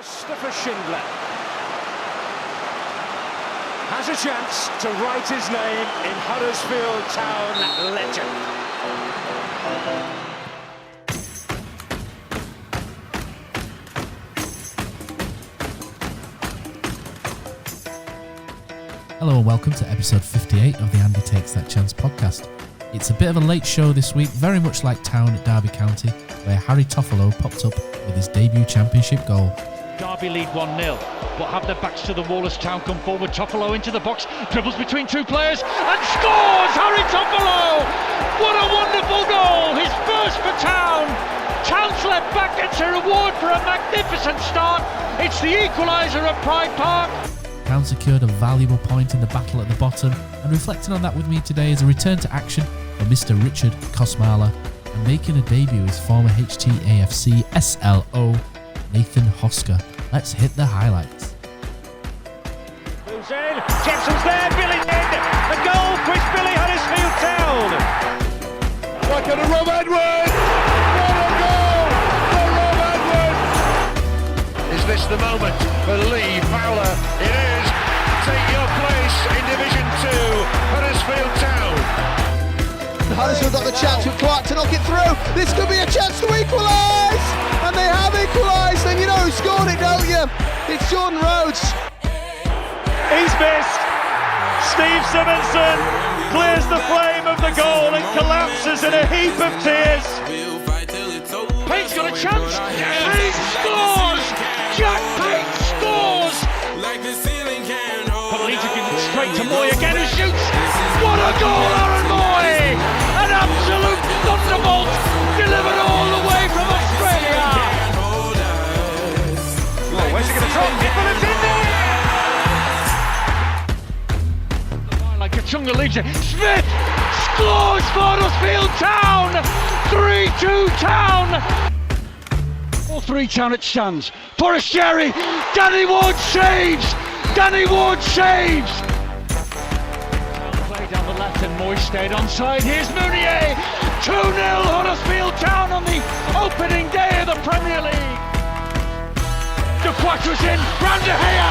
Christopher Schindler has a chance to write his name in Huddersfield Town legend. Hello and welcome to episode 58 of the Andy Takes That Chance podcast. It's a bit of a late show this week, very much like Town at Derby County, where Harry Toffolo popped up with his debut championship goal. Derby lead 1-0, but have their backs to the wall as Town come forward. Toffolo into the box, dribbles between two players and scores! Harry Toffolo! What a wonderful goal! His first for Town! Town's left back gets a reward for a magnificent start. It's the equaliser at Pride Park. Town secured a valuable point in the battle at the bottom, and reflecting on that with me today is a return to action for Mr. Richard Kosmala, and making a debut is former HTAFC SLO Nathan Hosker. Let's hit the highlights. Moves in, Jepson's there, Billy in, the goal, Chris Billy, Huddersfield Town. Like on a Rob Edwards, what a goal for Rob Edwards. Is this the moment for Lee Fowler? It is. Take your place in Division 2, Huddersfield Town. Huddersfield got the chance with Clark to knock it through. This could be a chance to equalise, and they have equalised. And you know who scored it, don't you? It's Jordan Rhodes. He's missed. Steve Simonson clears the flame of the goal and collapses in a heap of tears. Payne's got a chance. Payne scores! Jack Payne scores! But Leeds give it straight to Moy again, who shoots. What a goal, Aaron Moy! An absolute thunderbolt delivered all the way from Australia. Oh, where's he going to drop it? But it's in there! Like Kachunga leaves it. Smith scores for Huddersfield Town! 3-2 Town! 4-3 Town it stands. Forestieri, Danny Ward saves! Danny Ward saves! Play down the left and Moy stayed onside. Here's Mounier! 2-0 Huddersfield Town on the opening day of the Premier League. De Quattro's in, Brand De Gea!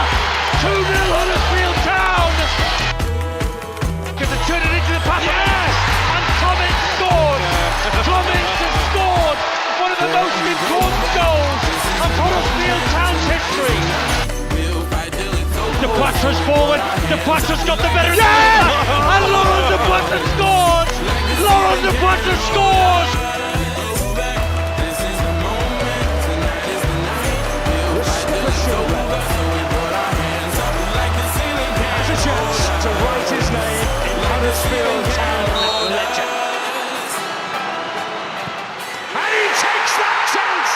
2-0 Huddersfield Town! Going to turn it into the pass. Yes! And Clement scored! Clement has scored one of the most important goals of Huddersfield Town's history. De Quattro's forward. De Quattro's got the better. Yes! And Laurent De Quattro scores! Laurent De Quattro scores! Christopher Schindler has a chance to write his name in Huddersfield Town legend. And he takes that chance!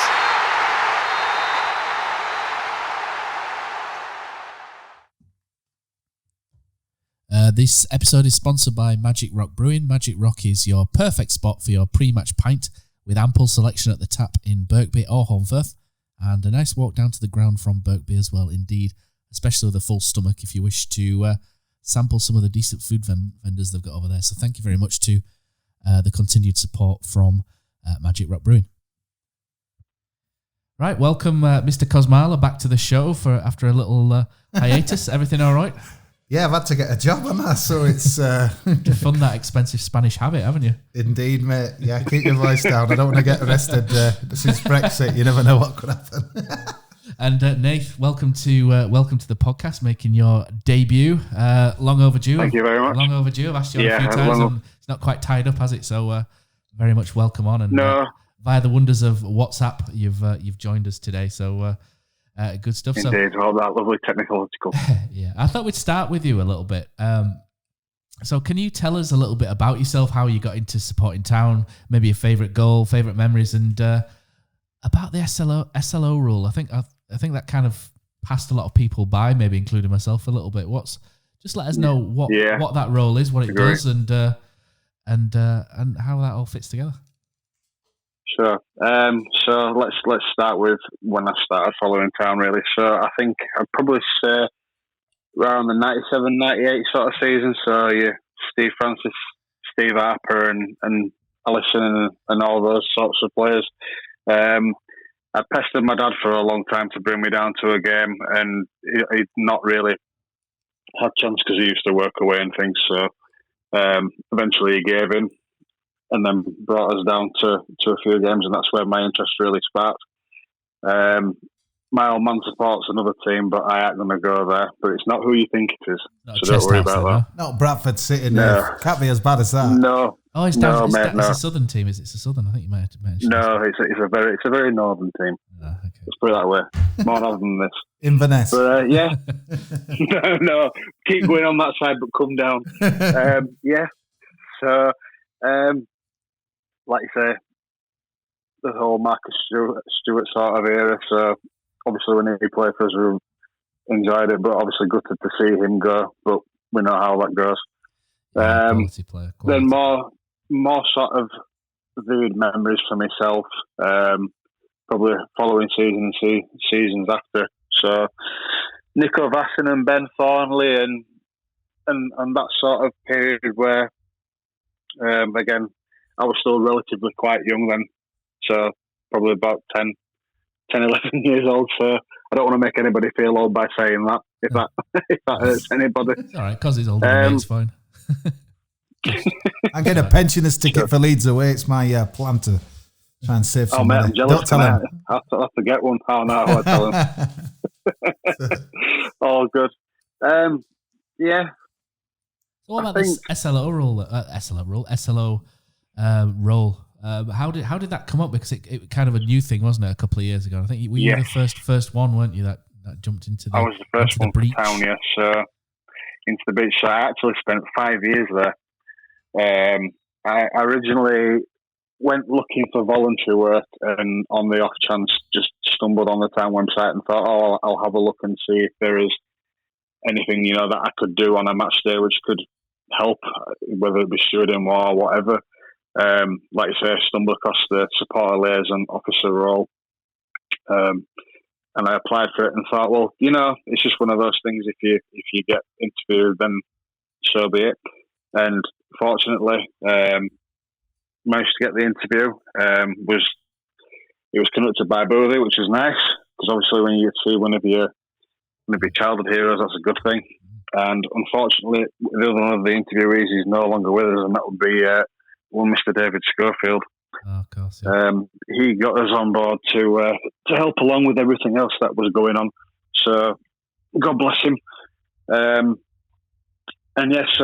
This episode is sponsored by Magic Rock Brewing. Magic Rock is your perfect spot for your pre-match pint, with ample selection at the tap in Birkby or Holmfirth, and a nice walk down to the ground from Birkby as well, indeed, especially with a full stomach if you wish to sample some of the decent food vendors they've got over there. So thank you very much to the continued support from Magic Rock Brewing. Right, welcome Mr. Kosmala back to the show after a little hiatus. Everything all right? Yeah, I've had to get a job, haven't I? So it's... To fund that expensive Spanish habit, haven't you? Indeed, mate. Yeah, keep your voice down. I don't want to get arrested since Brexit. You never know what could happen. And Nath, welcome to the podcast, making your debut. Long overdue. Thank you very much. Long overdue. I've asked you a few times, and it's not quite tied up, has it? So very much welcome on. And no. Via the wonders of WhatsApp, you've joined us today. So good stuff. Indeed, all that lovely technological. Yeah, I thought we'd start with you a little bit. So can you tell us a little bit about yourself, how you got into supporting Town, maybe your favourite goal, favourite memories, and about the SLO rule? I think that kind of passed a lot of people by, maybe including myself a little bit. Just let us know what that role is, what it does, and how that all fits together. Sure. So let's start with when I started following Town, really. So I think I'd probably say around the 97, 98 sort of season. So Steve Francis, Steve Harper and Alisson and all those sorts of players. I pestered my dad for a long time to bring me down to a game, and he'd not really had chance because he used to work away and things. So eventually he gave in, and then brought us down to a few games, and that's where my interest really sparked. My old man supports another team, but I ain't going to go there. But it's not who you think it is, so don't worry about that. Not Bradford City, no. Can't be as bad as that. No. Oh, it's a southern team, is it? It's a southern. I think you might have mentioned. No, it's a very northern team. Oh, okay. Let's put it that way. More northern than this. Inverness. But yeah, no, keep going on that side, but come down. Yeah. So, like you say, the whole Marcus Stewart sort of era. So obviously, when he played for us, we enjoyed it, but obviously gutted to see him go. But we know how that goes. Quality player. Then more sort of vivid memories for myself. Probably following season and seasons after. So Nico Vasson and Ben Thornley and that sort of period where again I was still relatively quite young then. So probably about 10, 11 years old. So I don't want to make anybody feel old by saying that. If that hurts anybody. It's all right, because he's older than me, it's fine. I'm getting a pensioner's ticket for Leeds away. It's my plan to try and save some money. I'm jealous. Don't tell him. I'll have to get one. Oh, no, I'll tell him. All good. Yeah. So what about this SLO role? Role. How did that come up? Because it kind of a new thing, wasn't it? A couple of years ago. I think you were the first one, weren't you? That jumped into the. I was the first one for town, yeah. So into the beach. So I actually spent 5 years there. I originally went looking for voluntary work, and on the off chance, just stumbled on the town website and thought, "Oh, I'll have a look and see if there is anything that I could do on a match day which could help, whether it be stewarding or whatever." Like you say, I stumbled across the supporter liaison officer role, and I applied for it and thought, well, it's just one of those things. If you get interviewed, then so be it. And fortunately, managed to get the interview. It was conducted by Boothie, which is nice because obviously when you see one of your childhood heroes, that's a good thing. And unfortunately, the other one of the interviewees is no longer with us, and that would be one Mr. David Schofield. Oh, of course. Yeah. He got us on board to help along with everything else that was going on. So God bless him. And yes,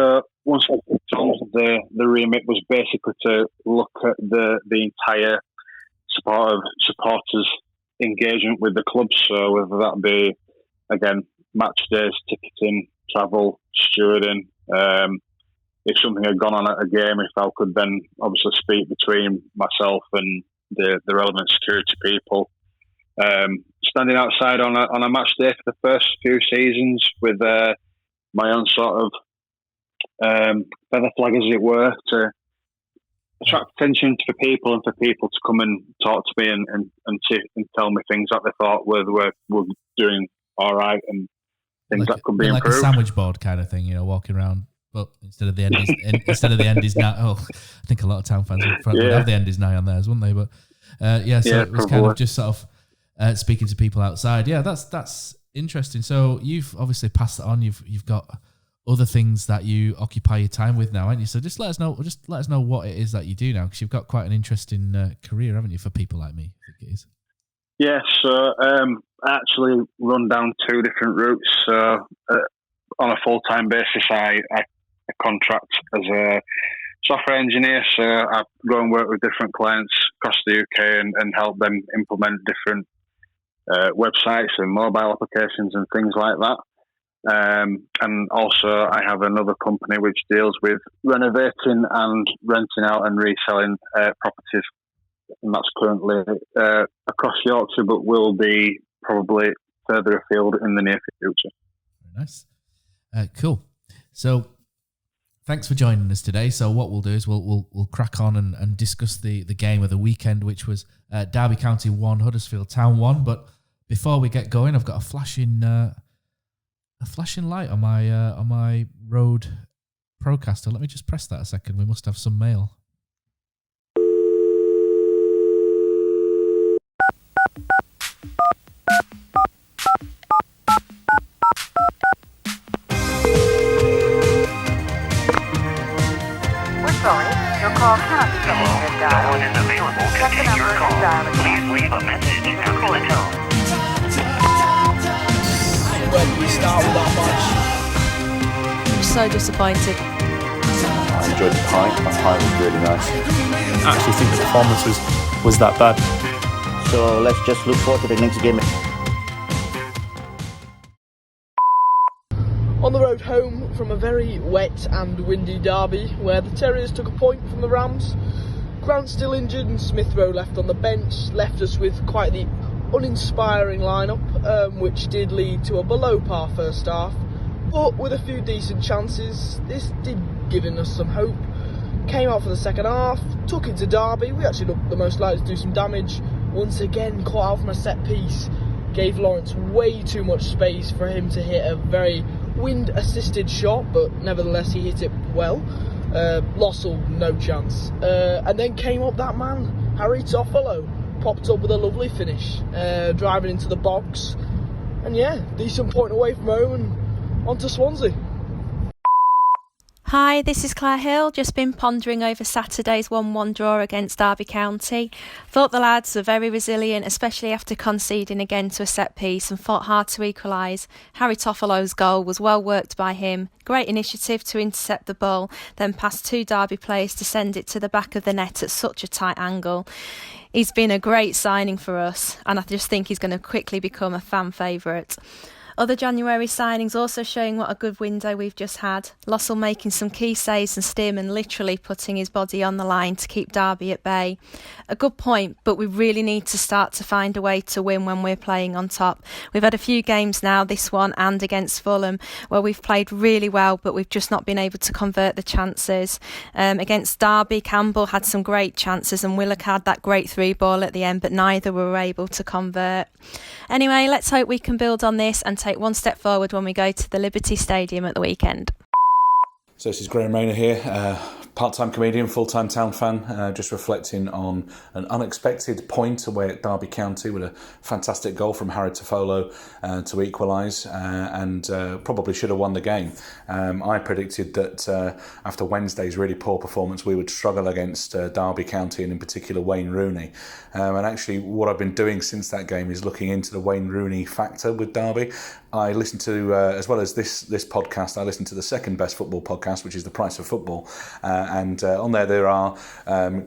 once the remit was basically to look at the entire supporters engagement with the club. So whether that be again match days, ticketing, travel, stewarding. If something had gone on at a game, if I could then obviously speak between myself and the relevant security people. Standing outside on a match day for the first few seasons with my own sort of feather flag, as it were, to attract attention to people and for people to come and talk to me and tell me things that they thought were doing all right and things that could be improved. Like a sandwich board kind of thing, walking around. But instead of the end is now. Oh, I think a lot of town fans would have the end is now on theirs, wouldn't they? But so it was kind of just sort of speaking to people outside. Yeah, that's interesting. So you've obviously passed it on. You've got other things that you occupy your time with now, haven't you? So just let us know what it is that you do now, because you've got quite an interesting career, haven't you, for people like me? I think it is. Yeah. So I actually run down two different routes. So on a full-time basis, I contract as a software engineer, so I go and work with different clients across the UK and help them implement different websites and mobile applications and things like that. And also I have another company which deals with renovating and renting out and reselling properties, and that's currently across Yorkshire, but will be probably further afield in the near future. Very nice. Cool. So thanks for joining us today. So what we'll do is we'll crack on and discuss the game of the weekend, which was Derby County 1, Huddersfield Town 1. But before we get going, I've got a flashing light on my Rode Procaster. Let me just press that a second. We must have some mail. No one is available to take your call. Please leave a message after the tone. Where do we start with that match? I'm so disappointed. I enjoyed the pint. My pint was really nice. I actually think the performance was that bad. So let's just look forward to the next game. On the road home from a very wet and windy derby where the Terriers took a point from the Rams, Grant still injured and Smith Rowe left on the bench, left us with quite the uninspiring lineup, which did lead to a below par first half, but with a few decent chances. This did give us some hope. Came out for the second half, took it to Derby. We actually looked the most likely to do some damage. Once again caught out from a set piece, gave Lawrence way too much space for him to hit a very wind assisted shot, but nevertheless he hit it well. Lossell, no chance. And then came up that man, Harry Toffolo, popped up with a lovely finish, driving into the box, and yeah, decent point away from home and on to Swansea. Hi, this is Claire Hill. Just been pondering over Saturday's 1-1 draw against Derby County. Thought the lads were very resilient, especially after conceding again to a set piece, and fought hard to equalise. Harry Toffolo's goal was well worked by him. Great initiative to intercept the ball, then past two Derby players to send it to the back of the net at such a tight angle. He's been a great signing for us, and I just think he's going to quickly become a fan favourite. Other January signings also showing what a good window we've just had. Lossell making some key saves and Stearman literally putting his body on the line to keep Derby at bay. A good point, but we really need to start to find a way to win when we're playing on top. We've had a few games now, this one and against Fulham, where we've played really well, but we've just not been able to convert the chances. Against Derby, Campbell had some great chances and Willock had that great through ball at the end, but neither were able to convert. Anyway, let's hope we can build on this and take one step forward when we go to the Liberty Stadium at the weekend. So this is Graham Rayner here, part-time comedian, full-time Town fan, just reflecting on an unexpected point away at Derby County with a fantastic goal from Harry Toffolo to equalise and probably should have won the game. I predicted that after Wednesday's really poor performance we would struggle against Derby County and in particular Wayne Rooney. And actually what I've been doing since that game is looking into the Wayne Rooney factor with Derby. I listened to, as well as this podcast, I listened to the second best football podcast, which is The Price of Football. And on there are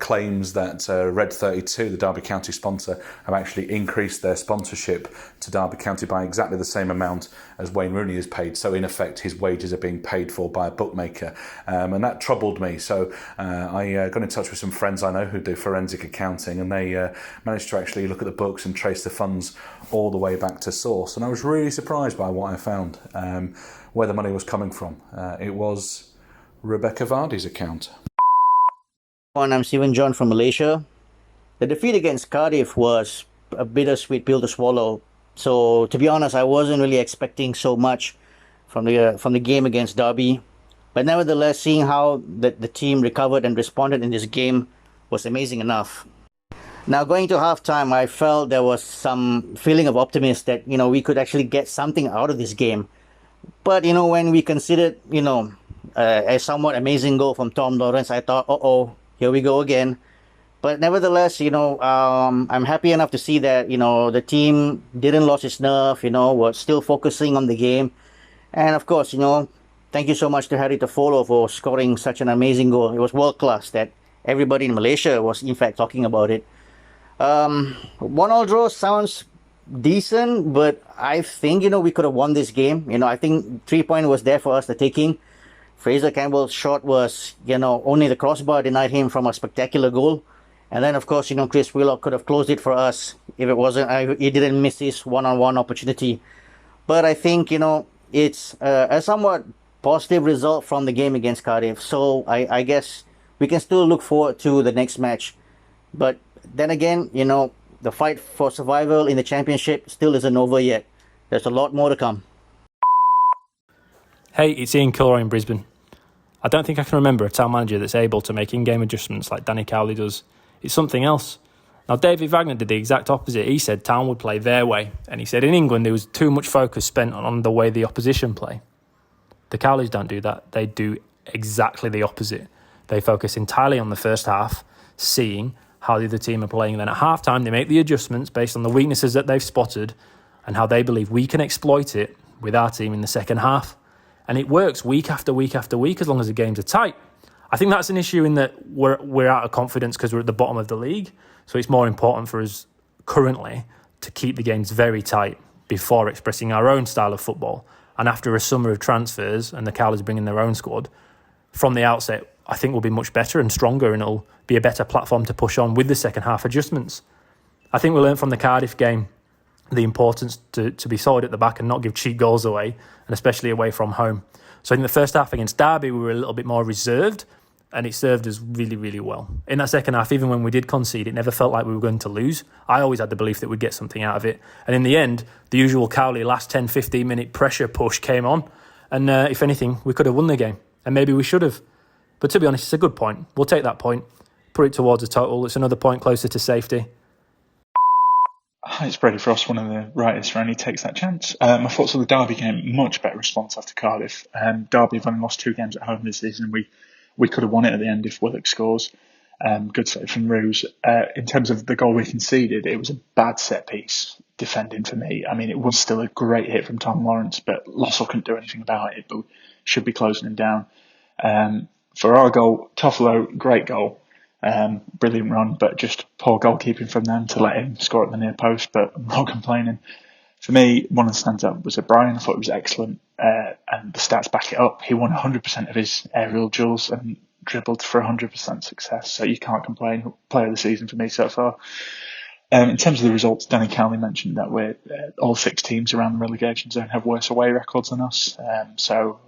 claims that Red 32, the Derby County sponsor, have actually increased their sponsorship to Derby County by exactly the same amount as Wayne Rooney is paid. So in effect, his wages are being paid for by a bookmaker. And that troubled me. So I got in touch with some friends I know who do forensic accounting, and they managed to actually look at the books and trace the funds all the way back to source. And I was really surprised by what I found, where the money was coming from. It was Rebecca Vardy's account. I'm Stephen John from Malaysia. The defeat against Cardiff was a bittersweet pill to swallow. So to be honest, I wasn't really expecting so much from the game against Derby. But nevertheless, seeing how the team recovered and responded in this game was amazing enough. Now going to halftime, I felt there was some feeling of optimism that, we could actually get something out of this game. But, when we considered, a somewhat amazing goal from Tom Lawrence, I thought, here we go again. But nevertheless, I'm happy enough to see that, the team didn't lose its nerve, was still focusing on the game. And of course, thank you so much to Harry Toffolo for scoring such an amazing goal. It was world class that everybody in Malaysia was in fact talking about it. 1-1 draw sounds decent, but I think, we could have won this game. I think 3 points was there for us, the taking. Fraser Campbell's shot was, only the crossbar denied him from a spectacular goal. And then, of course, Chris Willock could have closed it for us if it wasn't, he didn't miss his one-on-one opportunity. But I think, it's a somewhat positive result from the game against Cardiff. So I guess we can still look forward to the next match. But then again, the fight for survival in the championship still isn't over yet. There's a lot more to come. Hey, it's Ian Kilroy in Brisbane. I don't think I can remember a Town manager that's able to make in-game adjustments like Danny Cowley does. It's something else. Now, David Wagner did the exact opposite. He said Town would play their way, and he said in England there was too much focus spent on the way the opposition play. The Cowleys don't do that. They do exactly the opposite. They focus entirely on the first half, seeing how the other team are playing. And then at halftime, they make the adjustments based on the weaknesses that they've spotted and how they believe we can exploit it with our team in the second half. And it works week after week after week as long as the games are tight. I think that's an issue in that we're out of confidence because we're at the bottom of the league. So it's more important for us currently to keep the games very tight before expressing our own style of football. And after a summer of transfers and the Cowleys bringing their own squad, from the outset, I think we'll be much better and stronger, and it'll be a better platform to push on with the second half adjustments. I think we learned from the Cardiff game the importance to be solid at the back and not give cheap goals away, and especially away from home. So in the first half against Derby, we were a little bit more reserved, and it served us really, really well. In that second half, even when we did concede, it never felt like we were going to lose. I always had the belief that we'd get something out of it. And in the end, the usual Cowley last 10, 15-minute pressure push came on. And if anything, we could have won the game. And maybe we should have. But to be honest, it's a good point. We'll take that point, put it towards a total. It's another point closer to safety. Hi, it's Brady Frost, one of the writers for Any Takes That Chance. My thoughts on the Derby game, much better response after Cardiff. Derby have only lost 2 games at home this season. We could have won it at the end if Willock scores. Good save from Roos. In terms of the goal we conceded, it was a bad set piece defending for me. I mean, it was still a great hit from Tom Lawrence, but Lossell couldn't do anything about it, but should be closing him down. For our goal, Toffolo, great goal. Brilliant run, but just poor goalkeeping from them to let him score at the near post, but I'm not complaining. For me, one of the stands up was O'Brien. I thought it was excellent, and the stats back it up. He won 100% of his aerial duels and dribbled for 100% success, so you can't complain. Player of the season for me so far. In terms of the results, Danny Cowley mentioned that we're all 6 teams around the relegation zone have worse away records than us, so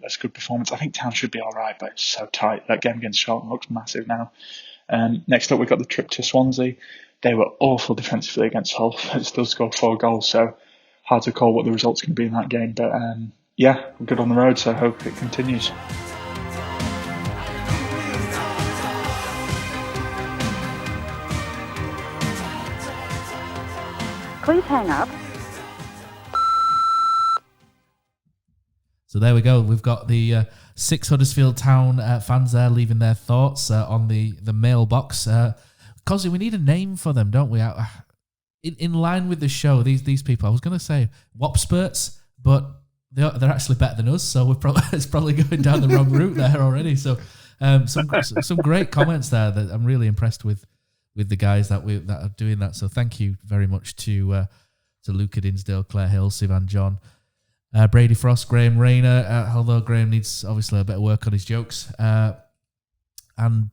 that's a good performance. I think Town should be all right, but it's so tight. That game against Charlton looks massive now. Next up, we've got the trip to Swansea. They were awful defensively against Hull, but still scored 4 goals, so hard to call what the result's going to be in that game. But we're good on the road, so I hope it continues. Please hang up. So there we go. We've got the 6 Huddersfield Town fans there leaving their thoughts on the mailbox. Cosy, we need a name for them, don't we? In line with the show, these people, I was going to say Wopsperts, but they're actually better than us, so it's probably going down the wrong route there already. So some great comments there that I'm really impressed with the guys that are doing that. So thank you very much to Luca Dinsdale, Claire Hill, Sivan John, Brady Frost, Graham Rayner, although Graham needs obviously a bit of work on his jokes, and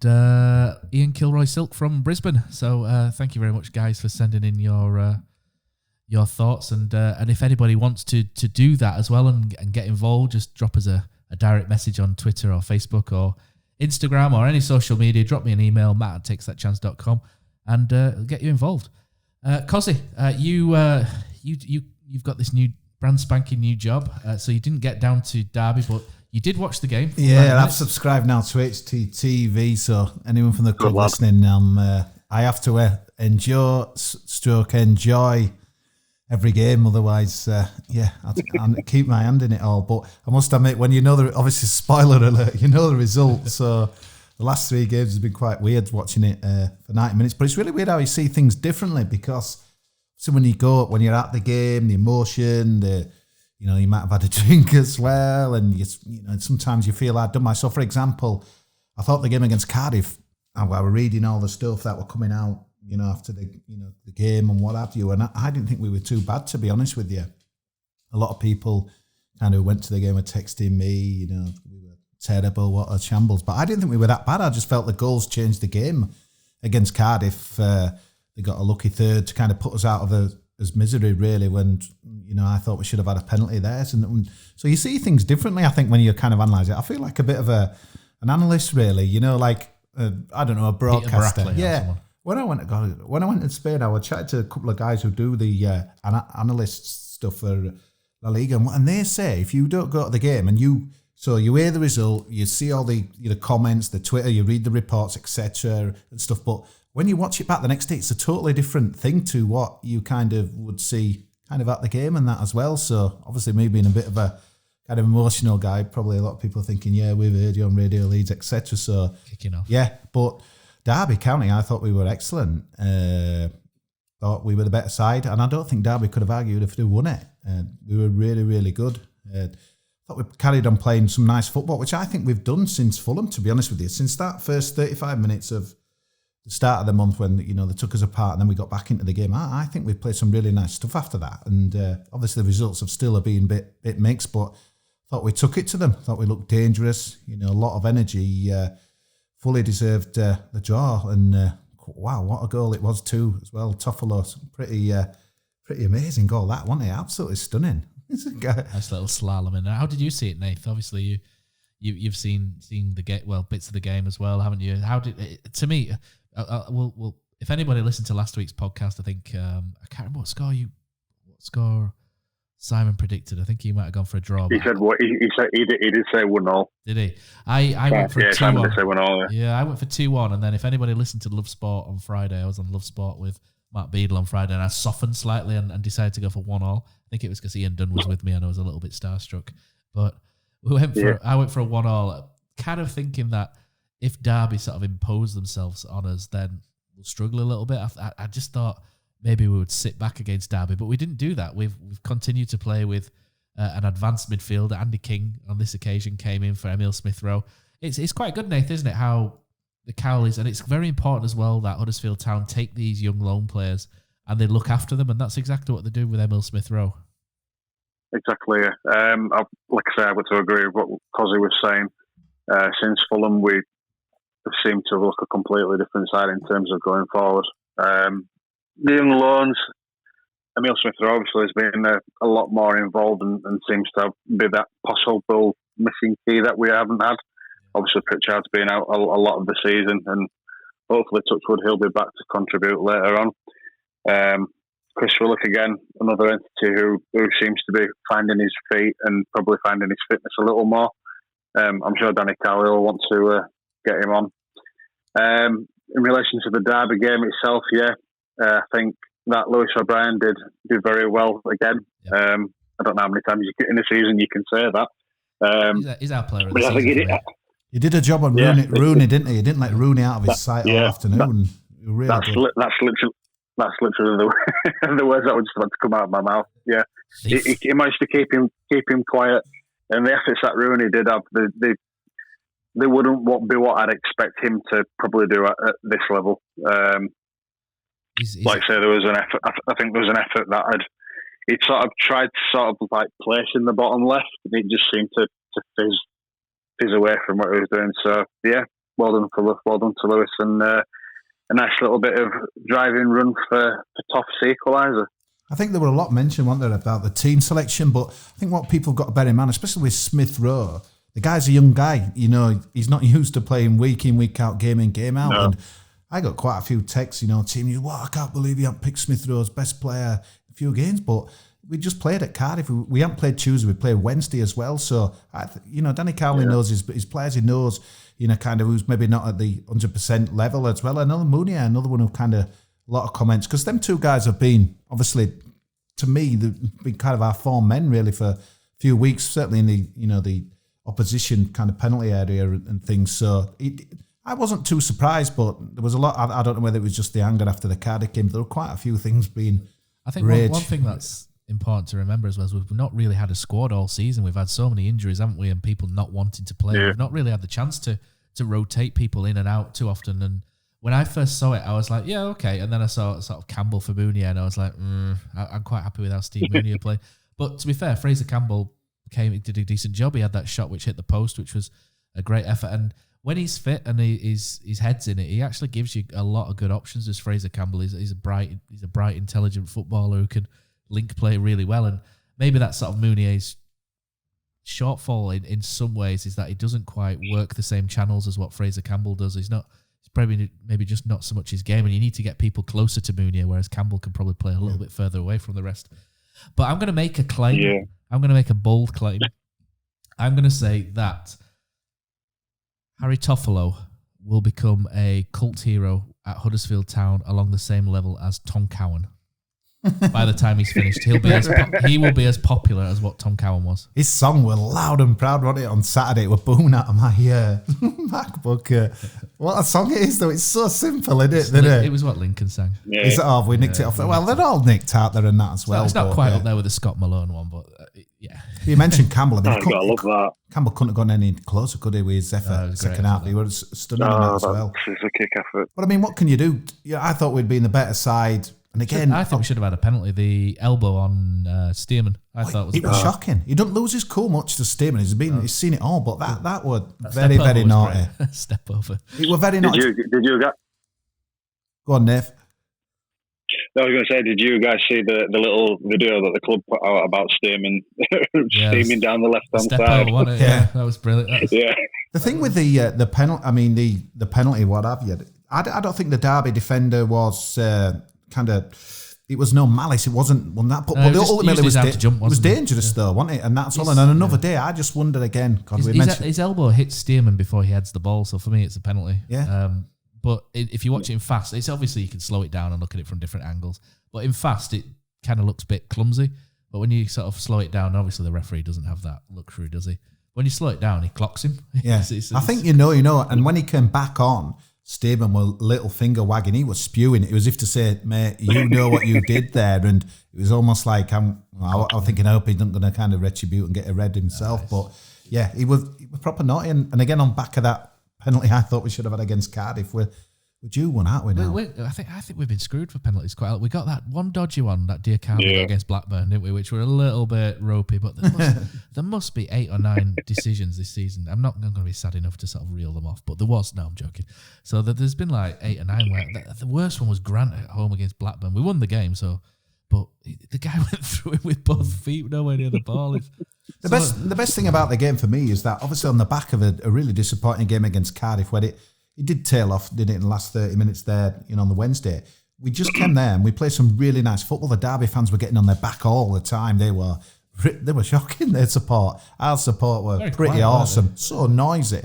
Ian Kilroy Silk from Brisbane. So thank you very much, guys, for sending in your thoughts. And if anybody wants to do that as well and get involved, just drop us a direct message on Twitter or Facebook or Instagram or any social media. Drop me an email, matt@takesthatchance.com, and it'll get you involved. Cosy, you've got this new brand spanking new job, so you didn't get down to Derby, but you did watch the game. Yeah, I've subscribed now to HTTV, so anyone from the club listening, I have to enjoy every game, otherwise, I'll keep my hand in it all. But I must admit, when obviously, spoiler alert, the result, so the last 3 games has been quite weird watching it for 90 minutes, but it's really weird how you see things differently, because so when you're at the game, the emotion, you might have had a drink as well, and sometimes you feel hard done by. So, for example, I thought the game against Cardiff, I were reading all the stuff that were coming out, after the game and what have you, and I didn't think we were too bad, to be honest with you. A lot of people kind of went to the game were texting me, we were terrible, what a shambles, but I didn't think we were that bad. I just felt the goals changed the game against Cardiff. They got a lucky third to kind of put us out of as misery, really, when, I thought we should have had a penalty there. So you see things differently, I think, when you kind of analyse it. I feel like a bit of an analyst, really, I don't know, a broadcaster. Yeah. When I went to Spain, I was chatting to a couple of guys who do the analyst stuff for La Liga, and they say if you don't go to the game and you hear the result, you see all the comments, the Twitter, you read the reports, etc. and stuff, but when you watch it back the next day, it's a totally different thing to what you kind of would see kind of at the game and that as well. So obviously, me being a bit of a kind of emotional guy, probably a lot of people thinking, yeah, we've heard you on Radio Leeds, etc. So kicking off. Yeah, but Derby County, I thought we were excellent. Thought we were the better side, and I don't think Derby could have argued if they won it. We were really, really good. Thought we carried on playing some nice football, which I think we've done since Fulham, to be honest with you. Since that first 35 minutes of the start of the month when, you know, they took us apart and then we got back into the game, I think we've played some really nice stuff after that. And obviously the results have still been a bit mixed, but thought we took it to them. Thought we looked dangerous, you know, a lot of energy, fully deserved the draw. And wow, what a goal it was too as well. Toffolo, pretty amazing goal that, wasn't it? Absolutely stunning. Nice little slalom in there. How did you see it, Nath? Obviously, you've seen bits of the game as well, haven't you? How did it, to me? Well, if anybody listened to last week's podcast, I think I can't remember what score Simon predicted. I think he might have gone for a draw. He said what? He did say 1-0. Did he? I went for 2-1. Simon did say 1-0. Yeah, I went for 2-1, and then if anybody listened to Love Sport on Friday, I was on Love Sport with Matt Beadle on Friday, and I softened slightly and decided to go for 1-1. I think it was because Ian Dunn was with me and I was a little bit starstruck. But I went for a 1-1, kind of thinking that if Derby sort of impose themselves on us, then we'll struggle a little bit. I just thought maybe we would sit back against Derby, but we didn't do that. We've continued to play with an advanced midfielder. Andy King on this occasion came in for Emile Smith-Rowe. It's quite good, Nath, isn't it, how the Cowleys, and it's very important as well that Huddersfield Town take these young loan players and they look after them, and that's exactly what they're doing with Emile Smith-Rowe. Exactly, yeah. Like I say, I would to agree with what Cozzy was saying. Since Fulham, we seem to look a completely different side in terms of going forward. The young loans, Emile Smith-Rowe obviously has been a lot more involved and seems to be that possible missing key that we haven't had. Obviously, Pritchard's been out a lot of the season, and hopefully, touchwood, he'll be back to contribute later on. Chris Willock, again, another entity who seems to be finding his feet and probably finding his fitness a little more. I'm sure Danny Cowley will want to get him on. In relation to the Derby game itself, I think that Lewis O'Brien did very well again. Yeah. I don't know how many times in the season you can say that. He's our player of the season. I think he did a job on Rooney, didn't he? He didn't let Rooney out of his sight all afternoon. That's literally the words that were just about to come out of my mouth. Yeah, he managed to keep him quiet, and the efforts that Rooney did have, they wouldn't be what I'd expect him to probably do at this level. Like I say, there was an effort. I think there was an effort that he'd sort of tried to like place in the bottom left, and it just seemed to fizz away from what he was doing. So yeah, well done to Lewis, and a nice little bit of driving run for Toff's equaliser. I think there were a lot mentioned, weren't there, about the team selection, but I think what people have got to bear in mind, especially with Smith-Rowe, the guy's a young guy. You know, he's not used to playing week in, week out, game in, game out. No. And I got quite a few texts, team, I can't believe you haven't picked Smith-Rowe as best player in a few games, but we just played at Cardiff. We haven't played Tuesday, we played Wednesday as well. So, Danny Cowley knows his players. He knows, kind of who's maybe not at the 100% level as well. Another Mooney, another one who kind of, a lot of comments, because them two guys have been, obviously, to me, they've been kind of our form men really for a few weeks, certainly in the, the opposition kind of penalty area and things. So I wasn't too surprised, but there was a lot. I don't know whether it was just the anger after the Cardiff game. There were quite a few things being I think one thing that's important to remember as well is we've not really had a squad all season. We've had so many injuries, haven't we, and people not wanting to play. Yeah. We've not really had the chance to rotate people in and out too often. And when I first saw it, I was like, yeah, okay. And then I saw sort of Campbell for Mounier, and I was like, I'm quite happy with how Steve Mounier played. But to be fair, Fraser Campbell did a decent job. He had that shot which hit the post, which was a great effort. And when he's fit and his head's in it, he actually gives you a lot of good options. As Fraser Campbell, he's a bright, intelligent footballer who can link play really well. And maybe that's sort of Mounier's shortfall in some ways is that he doesn't quite work the same channels as what Fraser Campbell does. He's probably maybe just not so much his game, and you need to get people closer to Mounier, whereas Campbell can probably play a little bit further away from the rest. But I'm going to make a claim. Yeah. I'm going to make a bold claim. I'm going to say that Harry Toffolo will become a cult hero at Huddersfield Town along the same level as Tom Cowan. by the time he's finished. He will be as popular as what Tom Cowan was. His song were loud and proud, wasn't it? On Saturday, it were booming out of my MacBook. What a song it is, though. It's so simple, isn't it? It was what Lincoln sang. Yeah. Is it? Oh, we nicked it off. Well, they're all nicked out there and that as well. It's not quite up there with the Scott Malone one, but yeah. You mentioned Campbell. I love that. Campbell couldn't have gone any closer, could he, with his effort second half? He was stunning in that as well. It's a kick effort. But I mean, what can you do? Yeah, I thought we'd be in the better side. And again, I think we should have had a penalty. The elbow on Stearman, I thought was shocking. He doesn't lose his cool much to Stearman. He's seen it all, but that was very, very naughty. Step over. It was very naughty. Did you get? Go on, Nev. I was going to say, did you guys see the little video that the club put out about Stearman steaming down the left-hand side? Over, yeah, that was brilliant. Yeah. The thing with the penalty, I mean, the penalty, what have you? I don't think the Derby defender was kind of. It was no malice. It wasn't on that. But ultimately, it was dangerous though, wasn't it? And that's all. And on another day, I just wondered again. His elbow hit Stearman before he heads the ball, so for me, it's a penalty. Yeah. But if you watch it in fast, it's obviously you can slow it down and look at it from different angles. But in fast, it kind of looks a bit clumsy. But when you sort of slow it down, obviously the referee doesn't have that luxury, does he? When you slow it down, he clocks him. Yeah, I think you know. And when he came back on, Stearman was little finger wagging. He was spewing. It was as if to say, mate, you know what you did there. And it was almost like I'm thinking, I hope he's not going to kind of retribute and get a red himself. Nice. But yeah, he was proper naughty. And again, on back of that penalty I thought we should have had against Cardiff. We're due one, aren't we now? I think we've been screwed for penalties quite a lot. We got that one dodgy one, that Diakami against Blackburn, didn't we? Which were a little bit ropey, but there must be 8 or 9 decisions this season. I'm not going to be sad enough to sort of reel them off, but there was. No, I'm joking. So there's been like 8 or 9 where the worst one was Grant at home against Blackburn. We won the game, but the guy went through it with both feet, nowhere near the ball. The best thing about the game for me is that obviously on the back of a really disappointing game against Cardiff, where it did tail off, did it, in the last 30 minutes there, on the Wednesday. We just came there and we played some really nice football. The Derby fans were getting on their back all the time. They were shocking, their support. Our support were pretty awesome. So noisy.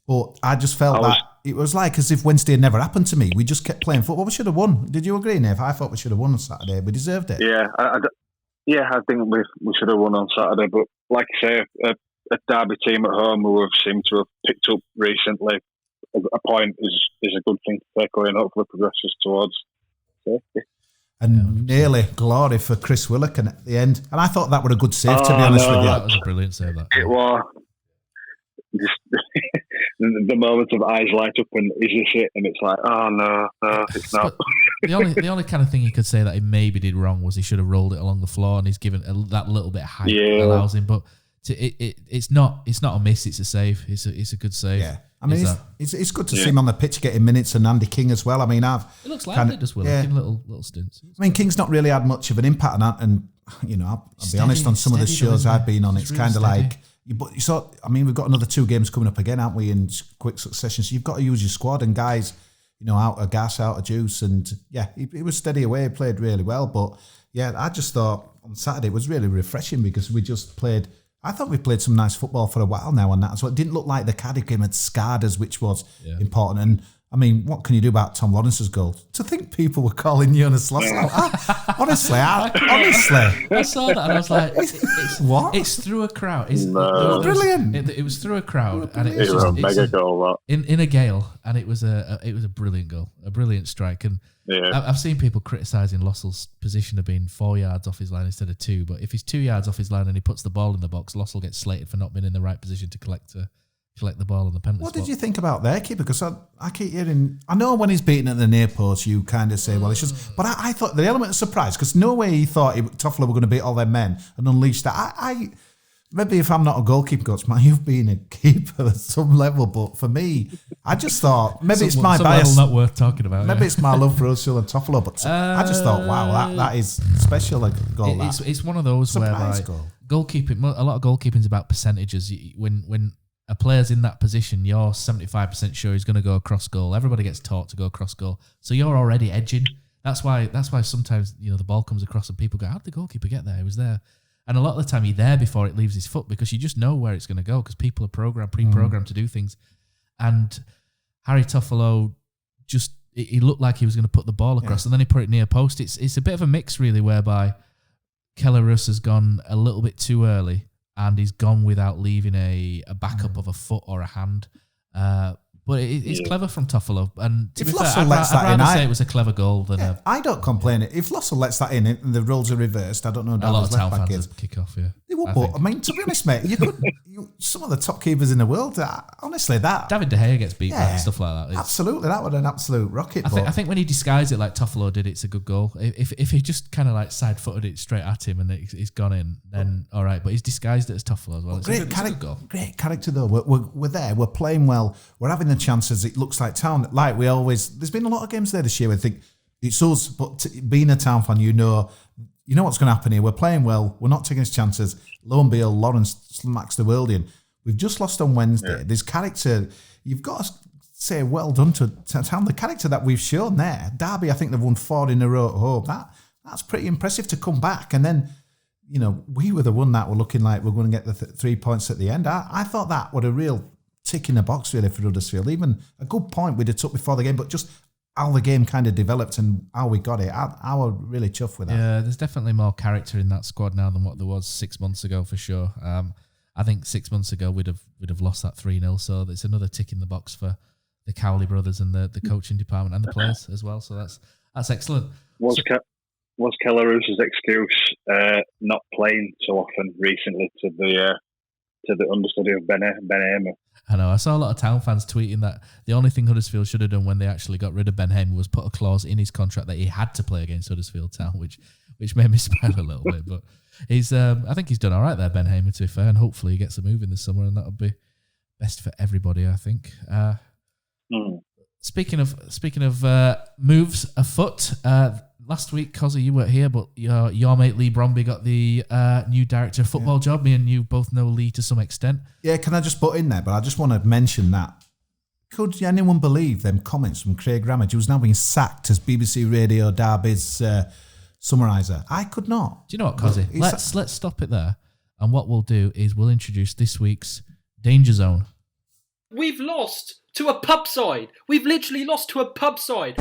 But I just felt that it was like as if Wednesday had never happened to me. We just kept playing football. We should have won. Did you agree, Nev? I thought we should have won on Saturday. We deserved it. Yeah, I think we should have won on Saturday. But like I say, a Derby team at home who have seemed to have picked up recently, a point is a good thing to take away and hopefully progress us towards safety. And nearly glory for Chris Willocken at the end. And I thought that was a good save, to be honest with you. That was a brilliant save. It was. Just the moment of eyes light up and is this it? And it's like, oh no, it's not. The only kind of thing you could say that he maybe did wrong was he should have rolled it along the floor, and he's given that little bit of height allows him. But it's not a miss. It's a save. It's a good save. Yeah. I mean, it's good to see him on the pitch getting minutes, and Andy King as well. I mean, it looks like it does well, in little stints. I mean, King's not really had much of an impact on that, and I'll be honest, on some of the shows I've been on, it's kind of like. But we've got another 2 games coming up again, aren't we, in quick succession? So you've got to use your squad, and guys, out of gas, out of juice, and he was steady away, he played really well. But I just thought on Saturday it was really refreshing because we just played. I thought we played some nice football for a while now on that. So it didn't look like the Cardiff game had scarred us, which was important. And I mean, what can you do about Tom Lawrence's goal? To think people were calling Jonas Laszlo. Honestly. I saw that and I was like, what? It's through a crowd. Brilliant. It was through a crowd, and it was a mega goal. In a gale, and it was a brilliant goal, a brilliant strike. And I've seen people criticising Lossell's position of being 4 yards off his line instead of 2. But if he's 2 yards off his line and he puts the ball in the box, Lossell gets slated for not being in the right position to collect the ball on the penalty spot. What did you think about their keeper? Because I keep hearing. I know when he's beaten at the near post, you kind of say, well, it's just. But I thought the element of surprise, because no way he thought Toffolo were going to beat all their men and unleash that. Maybe if I'm not a goalkeeper coach, man, you've been a keeper at some level. But for me, I just thought maybe it's my bias. Not worth talking about. Maybe it's my love for Ursula and Toffolo. But I just thought, wow, that is special. Goal. It's one of those surprise where goalkeeping. A lot of goalkeeping is about percentages. When a player's in that position, you're 75% sure he's going to go across goal. Everybody gets taught to go across goal, so you're already edging. That's why sometimes the ball comes across and people go, "How did the goalkeeper get there? He was there." And a lot of the time, you're there before it leaves his foot because you just know where it's going to go because people are pre-programmed to do things. And Harry Toffolo just he looked like he was going to put the ball across, and then he put it near post. It's a bit of a mix, really, whereby Kellerus has gone a little bit too early, and he's gone without leaving a backup of a foot or a hand. But it's clever from Toffolo. And to be fair, I'd rather say it was a clever goal than a... I don't complain. If Lossell lets that in and the roles are reversed, I don't know. A lot of Town fans would kick off, yeah. They would, but I mean, to be honest, mate, some of the top keepers in the world, honestly, David De Gea gets beat back, stuff like that. Absolutely, that was an absolute rocket. I think when he disguised it like Toffolo did, it's a good goal. If he just kind of like side-footed it straight at him and it's gone in, then all right. But he's disguised it as Toffolo as well. It's a good goal. Great character, though. We're there. We're playing well. We're having the chances. It looks like Town. Like we always. There's been a lot of games there this year where I think it's us. But being a Town fan, you know what's going to happen here. We're playing well. We're not taking his chances. Lo and behold, Lawrence smacks the world in. We've just lost on Wednesday. Yeah. There's character. You've got to say well done to Town. The character that we've shown there. Derby, I think they've won 4 in a row at home. That's pretty impressive to come back. And then, we were the one that were looking like we're going to get the 3 points at the end. I thought that was a real tick in the box, really, for Huddersfield. Even a good point we'd have took before the game, but just how the game kind of developed and how we got it. I was really chuffed with that. Yeah, there's definitely more character in that squad now than what there was 6 months ago, for sure. I think 6 months ago we'd have lost that 3-0, so it's another tick in the box for the Cowley brothers and the coaching department and the players as well. So that's excellent. Was Kellerus's excuse not playing so often recently to the understudy of Ben Hamer? I know. I saw a lot of Town fans tweeting that the only thing Huddersfield should have done when they actually got rid of Ben Hamer was put a clause in his contract that he had to play against Huddersfield Town, which made me smile a little bit. But I think he's done all right there, Ben Hamer, to be fair, and hopefully he gets a move in the summer, and that'll be best for everybody, I think. Speaking of moves afoot, last week, Cozzy, you weren't here, but your mate Lee Bromby got the new director of football job. Me and you both know Lee to some extent. Yeah, can I just butt in there? But I just want to mention that. Could anyone believe them comments from Craig Ramage, who's now being sacked as BBC Radio Derby's summariser? I could not. Do you know what, Cozzy? Let's stop it there. And what we'll do is we'll introduce this week's Danger Zone. We've lost to a pub side. We've literally lost to a pub side.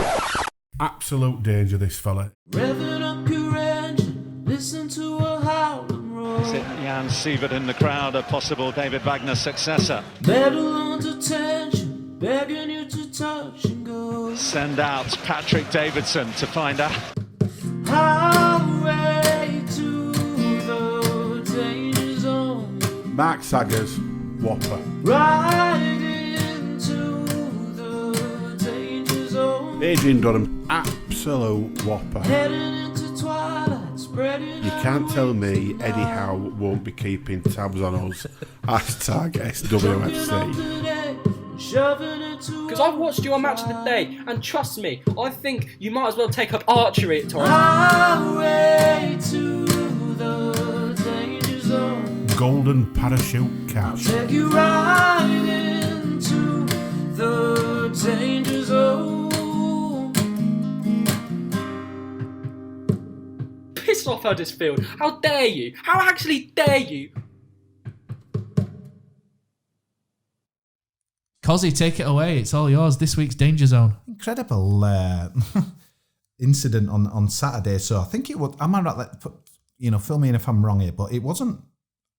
Absolute danger, this fella. Revving up your engine, listen to a howling roar. Is it Jan Sievert in the crowd, a possible David Wagner successor? Metal under tension, begging you to touch and go. Send out Patrick Davidson to find out. Highway to the danger zone. Mark Saggers, Whopper. Right into the danger zone. Adrian Durham, absolute Whopper. Heading into twilight, spreading. You can't tell me Eddie Howe won't be keeping tabs on us. Hashtag SWFC. Because I've watched your match of the day, and trust me, I think you might as well take up archery at times. Highway to the danger zone. Golden parachute catch. Take you right into the danger zone. Piss off, Huddersfield. How dare you? How actually dare you? Cozzy, take it away. It's all yours. This week's Danger Zone. Incredible incident on Saturday. So I think it was, am I right? Fill me in if I'm wrong here, but it wasn't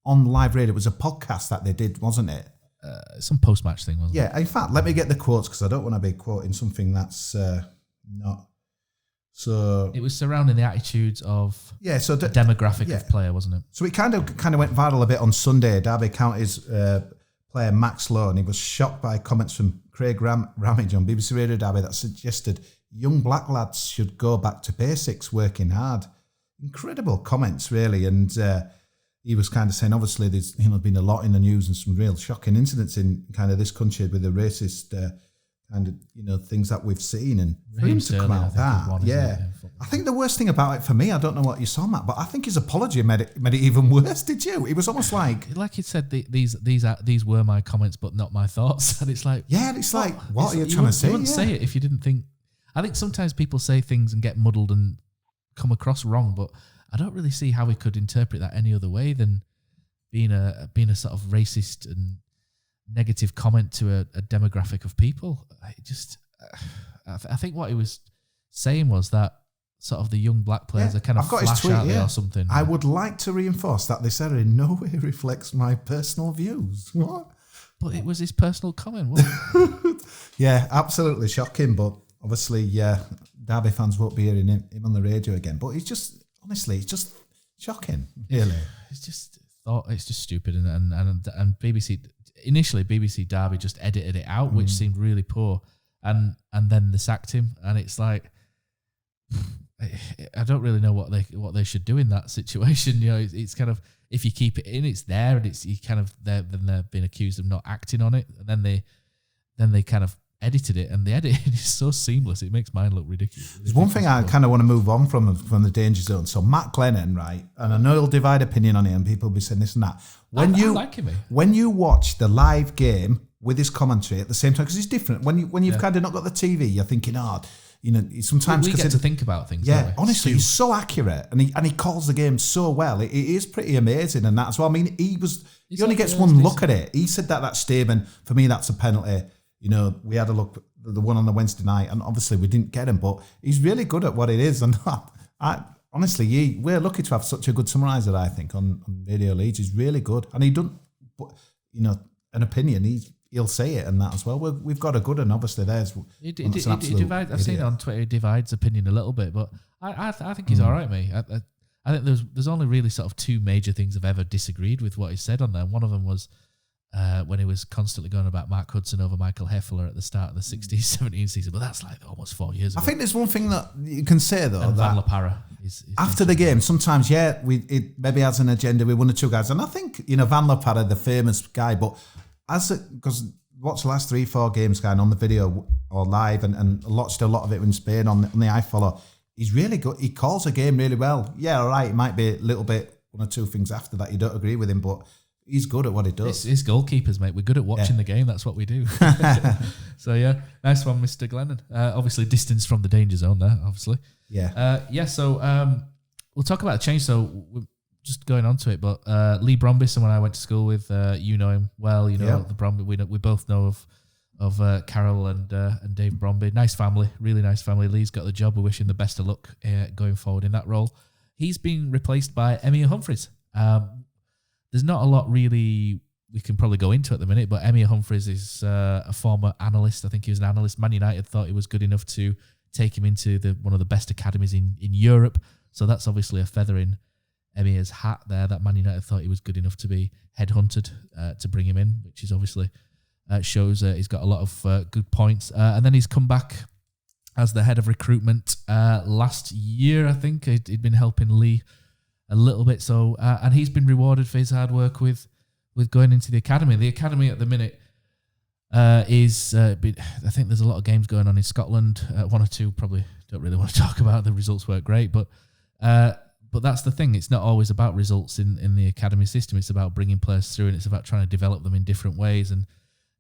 on live radio. It was a podcast that they did, wasn't it? Some post-match thing, wasn't it? Yeah, in fact, let me get the quotes because I don't want to be quoting something that's not. So it was surrounding the attitudes of the demographic of player, wasn't it? So it kind of went viral a bit on Sunday. Derby County's player Max Lowe, and he was shocked by comments from Craig Ramage on BBC Radio Derby that suggested young black lads should go back to basics, working hard. Incredible comments, really, and he was kind of saying, obviously, there's been a lot in the news and some real shocking incidents in kind of this country with the racist kind of things that we've seen, and for him to come out that, I think the worst thing about it for me, I don't know what you saw, Matt, but I think his apology made it even worse. Did you? It was almost like he said, these were my comments, but not my thoughts, and it's like, what are you trying to say? You wouldn't say it if you didn't think. I think sometimes people say things and get muddled and come across wrong, but I don't really see how we could interpret that any other way than being a sort of racist and negative comment to a demographic of people. I think what he was saying was that sort of the young black players are kind of flash out there or something. I would like to reinforce that this error in no way reflects my personal views. What? But it was his personal comment. Yeah, absolutely shocking. But obviously, Derby fans won't be hearing him on the radio again. But it's just, honestly, it's just shocking. Really, it's just stupid. And BBC Derby just edited it out, which seemed really poor. And then they sacked him, and it's like, I don't really know what they should do in that situation. You know, it's kind of, if you keep it in, it's there, and it's they're being accused of not acting on it, and then they kind of edited it, and the editing is so seamless, it makes mine look ridiculous. There's one thing I kind of want to move on from the danger zone. So Matt Glennon, right, and I know he'll divide opinion on it, and people will be saying this and that. I like him. When you watch the live game with his commentary at the same time, because it's different. When you've kind of not got the TV, you're thinking, sometimes we get to think about things. Yeah, honestly, he's so accurate, and he calls the game so well. It is pretty amazing, and that's well. I mean, he only gets one look at it. He said that statement, for me, that's a penalty. You know, we had a look at the one on the Wednesday night, and obviously we didn't get him, but he's really good at what it is. And honestly, we're lucky to have such a good summariser, I think, on Radio Leeds. He's really good, and he doesn't, an opinion. He'll say it and that as well. We've got a good one, obviously. I've seen it on Twitter. He divides opinion a little bit, but I think he's all right, mate. I think there's only really sort of two major things I've ever disagreed with what he said on there. One of them was when he was constantly going about Mark Hudson over Michael Heffler at the start of the 16-17 season, but that's like almost 4 years ago. I think there's one thing that you can say, though, and that Van La Parra is after the game, sometimes, it maybe has an agenda with one or two guys, and I think, Van La Parra, the famous guy, but because watch the last 3-4 games going on the video or live, and a lot of it in Spain on the iFollow. He's really good. He calls a game really well. Yeah, all right. It might be a little bit one or two things after that you don't agree with him, but he's good at what he does. It's goalkeepers, mate. We're good at watching the game. That's what we do. So yeah, nice one, Mr. Glennon. Obviously distance from the danger zone there. Obviously. Yeah. So we'll talk about a change. So we're just going on to it, but Lee Bromby, someone I went to school with, you know him well. The Bromby. We both know of Carol and Dave Bromby. Nice family, really nice family. Lee's got the job. We wish him the best of luck going forward in that role. He's been replaced by Emir Humphreys. There's not a lot really we can probably go into at the minute, but Emir Humphreys is a former analyst. I think he was an analyst. Man United thought he was good enough to take him into one of the best academies in Europe. So that's obviously a feather in Emir's hat there, that Man United thought he was good enough to be headhunted to bring him in, which is obviously shows he's got a lot of good points. And then he's come back as the head of recruitment last year, I think. He'd been helping Lee a little bit. So and he's been rewarded for his hard work with going into the academy. The academy at the minute is, I think there's a lot of games going on in Scotland. One or two probably don't really want to talk about. The results weren't great, but that's the thing. It's not always about results in the academy system. It's about bringing players through, and it's about trying to develop them in different ways. And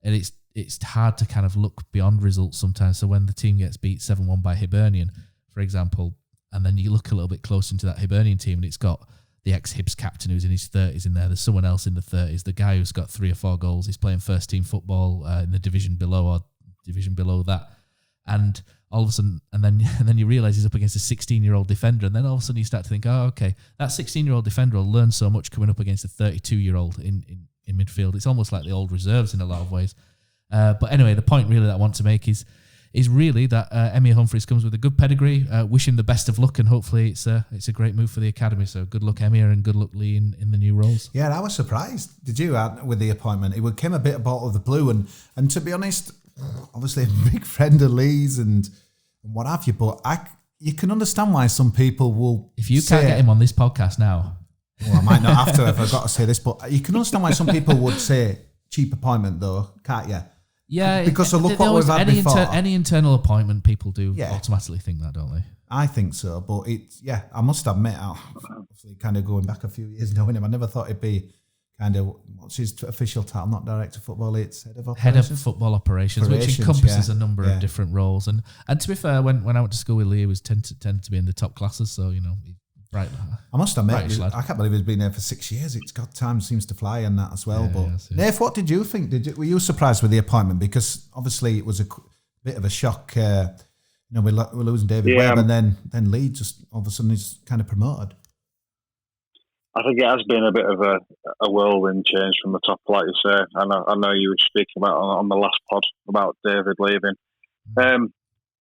it's hard to kind of look beyond results sometimes. So when the team gets beat 7-1 by Hibernian, for example, and then you look a little bit closer into that Hibernian team, and it's got the ex-Hibs captain who's in his 30s in there. There's someone else in the 30s. The guy who's got 3 or 4 goals. He's playing first-team football in the division below or division below that. And all of a sudden, and then you realise he's up against a 16-year-old defender, and then all of a sudden you start to think, oh, okay, that 16-year-old defender will learn so much coming up against a 32-year-old in midfield. It's almost like the old reserves in a lot of ways. But anyway, the point really that I want to make is really that Emir Humphreys comes with a good pedigree. Wish him the best of luck, and hopefully it's a great move for the academy. So good luck, Emir, and good luck, Lee, in the new roles. Yeah, I was surprised. Did you, with the appointment? It came a bit out of the blue, and to be honest, obviously a big friend of Lee's and what have you, but you can understand why some people will. If you can't get him on this podcast now, well, I might not have to if I've got to say this, but you can understand why some people would say cheap appointment, though, can't you? Yeah, because look what we've had before. Any internal appointment, people do automatically think that, don't they? I think so, but I must admit, obviously kind of going back a few years knowing him, I never thought it'd be kind of, what's his official title? Not director of football, it's head of operations. Head of football operations, which encompasses a number of different roles. And to be fair, when I went to school with Lee, he was tended to be in the top classes, so right. I must admit, I can't believe he's been there for 6 years. It's got time seems to fly and that as well. Nath, what did you think? Were you surprised with the appointment? Because obviously it was a bit of a shock we're losing David Webb, and then Lee just all of a sudden is kind of promoted. I think it has been a bit of a whirlwind change from the top, like you say. I know you were speaking about on the last pod about David leaving.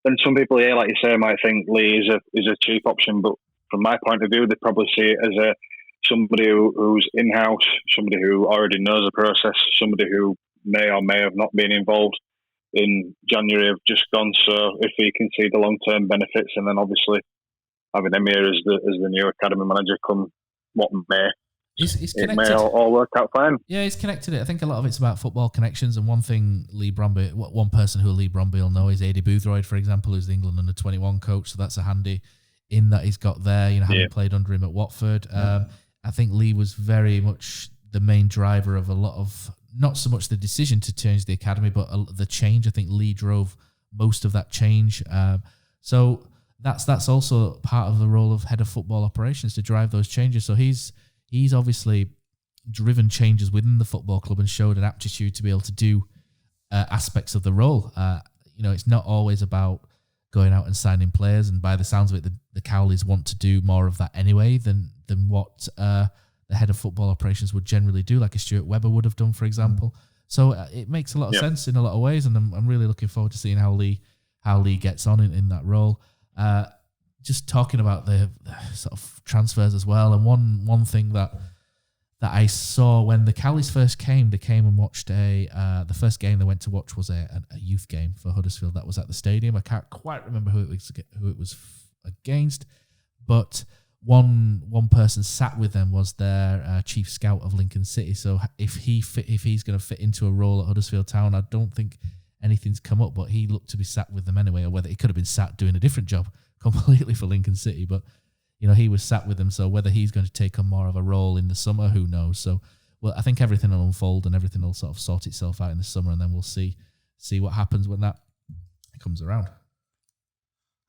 And some people here, like you say, might think Lee is a cheap option, but from my point of view, they probably see it as somebody who's in-house, somebody who already knows the process, somebody who may or may have not been involved in January have just gone. So if he can see the long-term benefits, and then obviously having him here as the new academy manager come what may, it may all work out fine. Yeah, he's connected it. I think a lot of it's about football connections, and one thing one person who Lee Bromby will know is Adi Boothroyd, for example, who's the England under-21 coach, so that's a handy in that he's got there, having played under him at Watford. I think Lee was very much the main driver of a lot of, not so much the decision to change the academy, but the change. I think Lee drove most of that change. So that's also part of the role of head of football operations, to drive those changes. So he's obviously driven changes within the football club and showed an aptitude to be able to do aspects of the role. It's not always about going out and signing players, and by the sounds of it, the Cowleys want to do more of that anyway than what the head of football operations would generally do, like a Stuart Webber would have done, for example. So it makes a lot of sense in a lot of ways, and I'm really looking forward to seeing how Lee gets on in that role. Just talking about the sort of transfers as well, and one thing that I saw when the Cowleys first came, they came and watched the first game they went to watch was a youth game for Huddersfield that was at the stadium. I can't quite remember who it was against, but one person sat with them was their chief scout of Lincoln City. So if he's going to fit into a role at Huddersfield Town, I don't think anything's come up, but he looked to be sat with them anyway, or whether he could have been sat doing a different job completely for Lincoln City, but he was sat with them. So whether he's going to take on more of a role in the summer, who knows? So, well, I think everything will unfold and everything will sort of sort itself out in the summer, and then we'll see what happens when that comes around.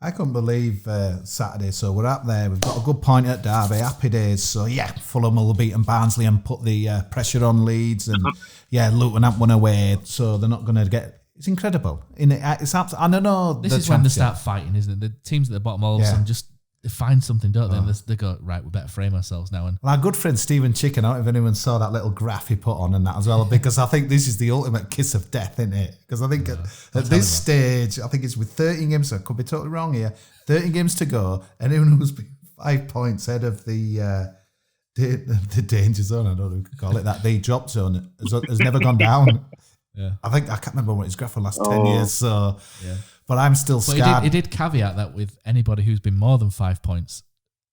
I couldn't believe Saturday. So we're up there. We've got a good point at Derby. Happy days. So yeah, Fulham will have beaten Barnsley and put the pressure on Leeds, and Luton haven't won away, so they're not going to get. It's incredible. It's I don't know. This is when they start fighting, isn't it? The teams at the bottom all of a sudden just they find something, don't they? And they go, right, we better frame ourselves now. And our good friend Stephen Chicken, I don't know if anyone saw that little graph he put on and that as well, because I think this is the ultimate kiss of death, isn't it? Because I think at this stage, I think it's with 13 games, so I could be totally wrong here, 13 games to go, anyone who's been 5 points ahead of the danger zone, I don't know if we could call it that, the drop zone, has never gone down. Yeah, I can't remember what his graph for the last 10 years. So, but I'm still scared. He did caveat that with anybody who's been more than 5 points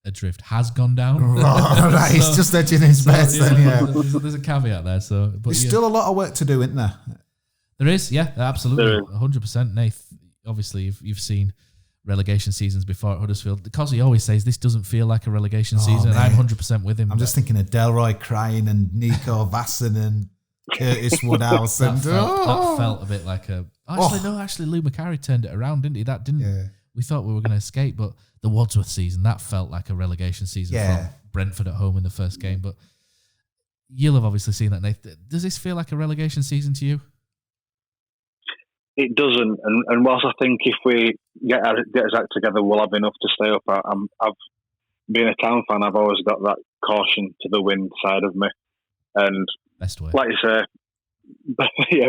adrift has gone down. Right, he's just edging his bets. There's a caveat there. So, but there's still a lot of work to do, isn't there? There is, absolutely, 100%. Nath, obviously, you've seen relegation seasons before at Huddersfield. Because he always says this doesn't feel like a relegation season, and I'm 100% with him. I'm just thinking of Delroy crying and Nico Vasson and Curtis Woodhouse. that felt a bit like a... Actually, Lou Macari turned it around, didn't he? We thought we were going to escape, but the Wadsworth season, that felt like a relegation season from Brentford at home in the first game. But you'll have obviously seen that, Nathan. Does this feel like a relegation season to you? It doesn't, and whilst I think if we get us act together, we'll have enough to stay up. I've been a Town fan, I've always got that caution to the wind side of me, and best way, like you say,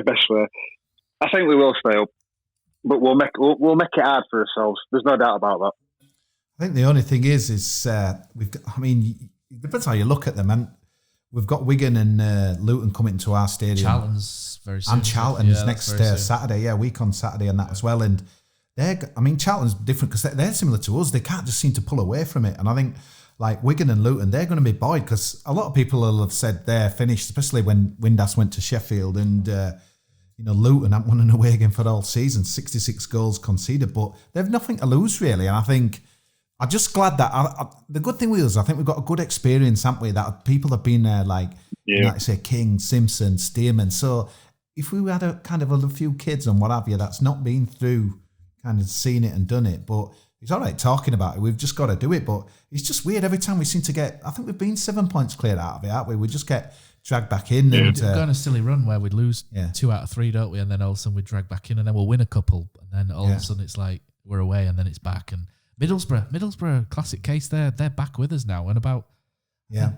best way. I think we will stay up, but we'll make it hard for ourselves. There's no doubt about that. I think the only thing is we've got, I mean, it depends how you look at them, and we've got Wigan and Luton coming to our stadium. Charlton's very soon. And Charlton's next Saturday, week on Saturday and that as well. And Charlton's different because they're similar to us. They can't just seem to pull away from it. And I think like Wigan and Luton, they're going to be buoyed because a lot of people will have said they're finished, especially when Windass went to Sheffield and Luton haven't won an away game for the whole season, 66 goals conceded, but they've nothing to lose really. And I think I'm just glad that the good thing with us, I think we've got a good experience, haven't we? That people have been there, like say King, Simpson, Stearman. So if we had a kind of a few kids and what have you, that's not been through kind of seen it and done it, but it's all right talking about it. We've just got to do it. But it's just weird every time we seem to get. I think we've been 7 points cleared out of it, aren't we? We just get dragged back in. Yeah. And we've gone a silly run where we'd lose 2 out of 3, don't we? And then all of a sudden we drag back in, and then we'll win a couple, and then all of a sudden it's like we're away and then it's back. And Middlesbrough, classic case there. They're back with us now. And about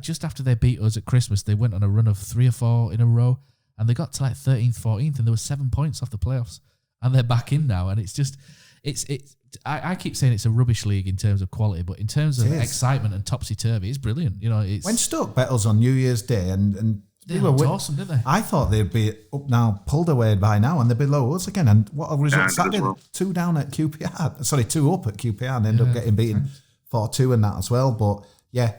just after they beat us at Christmas, they went on a run of 3 or 4 in a row, and they got to like 13th, 14th, and there were 7 points off the playoffs, and they're back in now. And it's just, I keep saying it's a rubbish league in terms of quality, but in terms of excitement and topsy-turvy, it's brilliant. You know, it's when Stoke bet us on New Year's Day, and they looked awesome, didn't they? I thought they'd be up now, pulled away by now, and they'd be below us again. And what a result Saturday! 2 down at QPR, 2 up at QPR, and end up getting beaten 4-2 and that as well. But yeah,